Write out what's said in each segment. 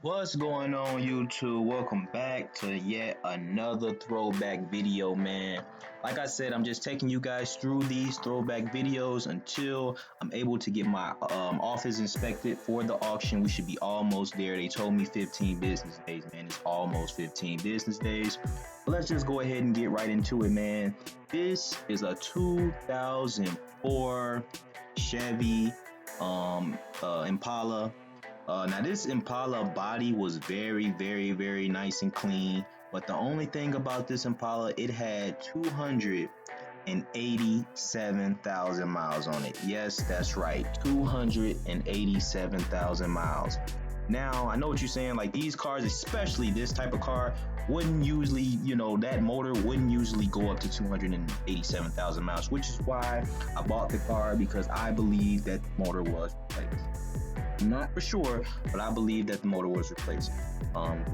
What's going on, YouTube? Welcome back to yet another throwback video, man. Like I said, I'm just taking you guys through these throwback videos until I'm able to get my office inspected for the auction. We should be almost there. They told me 15 business days, man. It's almost 15 business days. But let's just go ahead and get right into it, man. This is a 2004 Chevy Impala. Now this Impala body was very nice and clean, but the only thing about this Impala, it had 287,000 miles on it. Yes, that's right, 287,000 miles. Now, I know what you're saying, like these cars, especially this type of car, wouldn't usually, that motor wouldn't usually go up to 287,000 miles, which is why I bought the car, because I believe that the motor was replaced. Not for sure, but I believe that the motor was replaced,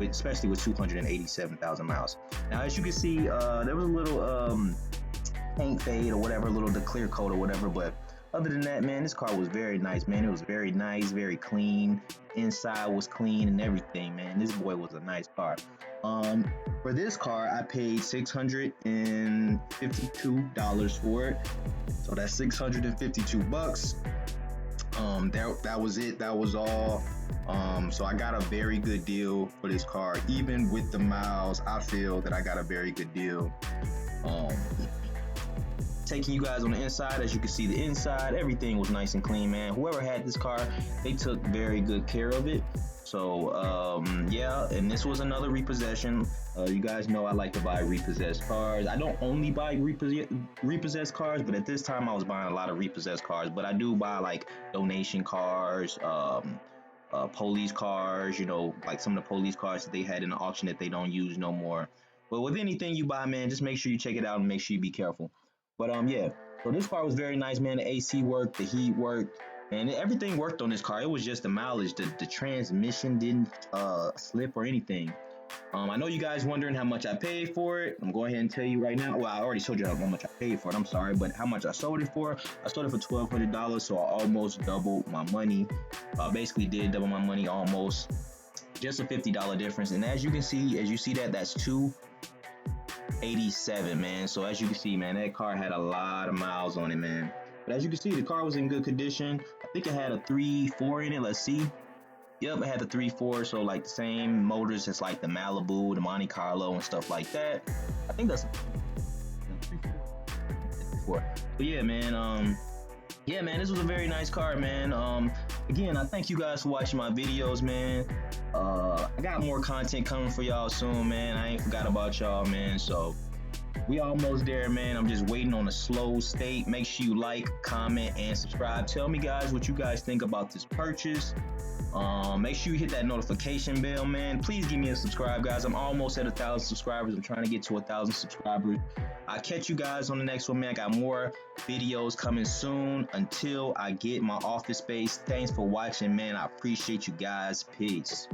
especially with 287,000 miles. Now, as you can see, there was a little paint fade or whatever, a little the clear coat or whatever, but other than that, man, this car was very nice, man. It was very nice, very clean. Inside was clean and everything, man. This boy was a nice car. For this car, I paid $652 for it, so that's 652 bucks. That was it. That was all. So I got a very good deal for this car. Even with the miles, I feel that I got a very good deal. Taking you guys on the inside, as you can see, the inside, everything was nice and clean, man. Whoever had this car, they took very good care of it. So yeah, and this was another repossession. You guys know I like to buy repossessed cars. I don't only buy repossessed cars, but at this time I was buying a lot of repossessed cars. But I do buy like donation cars, police cars, like some of the police cars that they had in the auction that they don't use no more. But with anything you buy, man, just make sure you check it out and make sure you be careful. But yeah, so this car was very nice, man. The AC worked, the heat worked, and everything worked on this car. It was just the mileage. The transmission didn't slip or anything. I know you guys wondering how much I paid for it. I'm going ahead and tell you right now. Well, I already told you how much I paid for it. I'm sorry, but how much I sold it for? I sold it for $1,200, so I almost doubled my money. Basically did double my money almost. Just a $50 difference. And as you see that, that's 287, man. So as you can see, man, that car had a lot of miles on it, man. But as you can see, the car was in good condition. I think it had a 3.4 in it. Let's see. Yep, it had the 3.4, so like the same motors as like the Malibu, the Monte Carlo, and stuff like that. I think that's 3.4. But yeah, man. Yeah, man, this was a very nice car, man. Again, I thank you guys for watching my videos, man. I got more content coming for y'all soon, man. I ain't forgot about y'all, man. So we almost there, man. I'm just waiting on a slow state. Make sure you like, comment, and subscribe. Tell me, guys, what you guys think about this purchase. Make sure you hit that notification bell, man. Please give me a subscribe, guys. I'm almost at 1,000 subscribers. I'm trying to get to 1,000 subscribers. I'll catch you guys on the next one, man. I got more videos coming soon until I get my office space. Thanks for watching, man. I appreciate you guys. Peace.